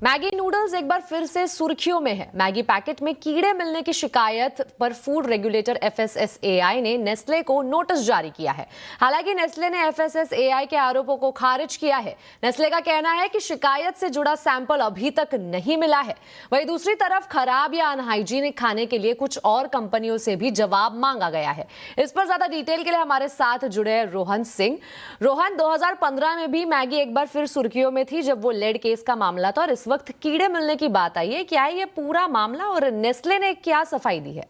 Maggi noodles एक बार फिर से सुर्खियों में है। मैगी पैकेट में कीड़े मिलने की शिकायत पर फूड रेगुलेटर एफएसएसएआई ने नेस्ले को नोटिस जारी किया है। हालांकि नेस्ले ने एफएसएसएआई के आरोपों को खारिज किया है। नेस्ले का कहना है कि शिकायत से जुड़ा सैंपल अभी तक नहीं मिला है। वहीं दूसरी तरफ खराब या अनहाइजीनिक खाने के लिए कुछ और कंपनियों से भी जवाब मांगा गया है। इस पर ज्यादा डिटेल के लिए हमारे साथ जुड़े हैं रोहन सिंह। रोहन, 2015 में भी मैगी एक बार फिर सुर्खियों में थी जब वो लेड केस का मामला था और इस वक्त कीड़े मिलने की बात आई है। क्या है ये पूरा मामला और नेस्ले ने क्या सफाई दी है?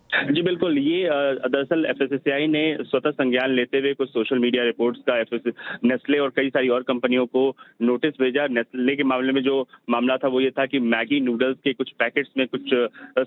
जी बिल्कुल, ये दरअसल एफएसएसएआई ने स्वतः संज्ञान लेते हुए कुछ सोशल मीडिया रिपोर्ट्स का नेस्ले और कई सारी और कंपनियों को नोटिस भेजा। नेस्ले के मामले में जो मामला था वो ये था कि मैगी नूडल्स के कुछ पैकेट्स में कुछ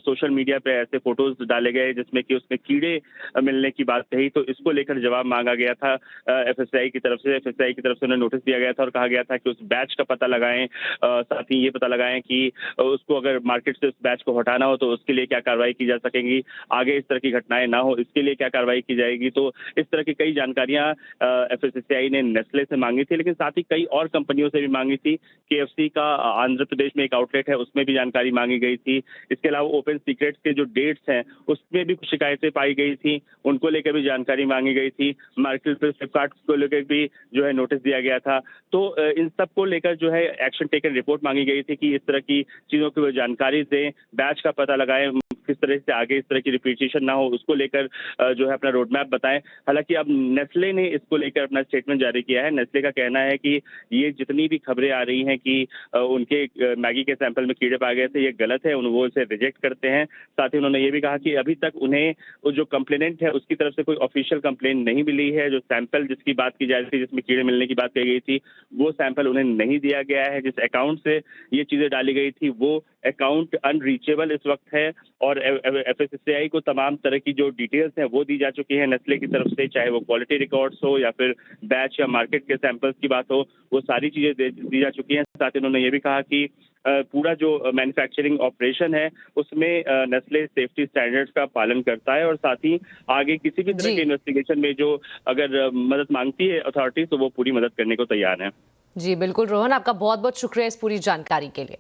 सोशल मीडिया पे ऐसे फोटोज डाले गए जिसमें कि उसमें कीड़े मिलने की बात कही, तो इसको लेकर जवाब मांगा गया था एफएसएसएआई की तरफ से। एफएसएसएआई की तरफ से उन्हें नोटिस दिया गया था और कहा गया था कि उस बैच का पता लगाएं, साथ ही ये पता लगाएं कि उसको अगर मार्केट से उस बैच को हटाना हो तो उसके लिए क्या कार्रवाई की जा सकेगी, आगे इस तरह की घटनाएं ना हो इसके लिए क्या कार्रवाई की जाएगी। तो इस तरह की कई जानकारियां एफएसएसएआई ने नेस्ले से मांगी थी, लेकिन साथ ही कई और कंपनियों से भी मांगी थी। केएफसी का आंध्र प्रदेश में एक आउटलेट है, उसमें भी जानकारी मांगी गई थी। इसके अलावा ओपन सीक्रेट्स के जो डेट्स हैं उसमें भी कुछ शिकायतें पाई गई थी, उनको लेकर भी जानकारी मांगी गई थी। मार्केट प्लेस फ्लिपकार्ट को लेकर भी जो है नोटिस दिया गया था। तो इन सब को लेकर जो है एक्शन टेकन रिपोर्ट मांगी गई थी कि इस तरह की चीजों की वो जानकारी दें, बैच का पता लगाएं, किस तरह से आगे इस तरह की रिपीटेशन ना हो उसको लेकर जो है अपना रोड मैप बताएं। हालांकि अब नेस्ले ने इसको लेकर अपना स्टेटमेंट जारी किया है। नेस्ले का कहना है कि ये जितनी भी खबरें आ रही हैं कि उनके मैगी के सैंपल में कीड़े पाए गए थे, ये गलत है, वो इसे रिजेक्ट करते हैं। साथ ही उन्होंने ये भी कहा कि अभी तक उन्हें जो कंप्लेनेंट है उसकी तरफ से कोई ऑफिशियल कंप्लेन नहीं मिली है। जो सैंपल जिसकी बात की जा रही थी, जिसमें कीड़े मिलने की बात कही गई थी, वो सैंपल उन्हें नहीं दिया गया है। जिस अकाउंट से ये चीजें डाली गई थी वो अकाउंट अनरीचेबल इस वक्त है और एफएसएसएआई को तमाम तरह की जो डिटेल्स हैं वो दी जा चुकी है नेस्ले की तरफ से, चाहे वो क्वालिटी रिकॉर्ड्स हो या फिर बैच या मार्केट के सैंपल्स की बात हो, वो सारी चीजें दी जा चुकी हैं। साथ ही उन्होंने ये भी कहा कि पूरा जो मैन्युफैक्चरिंग ऑपरेशन है उसमें नेस्ले सेफ्टी स्टैंडर्ड्स का पालन करता है और साथ ही आगे किसी भी तरह के इन्वेस्टिगेशन में जो अगर मदद मांगती है अथॉरिटी तो वो पूरी मदद करने को तैयार है। जी बिल्कुल रोहन, आपका बहुत बहुत शुक्रिया इस पूरी जानकारी के लिए।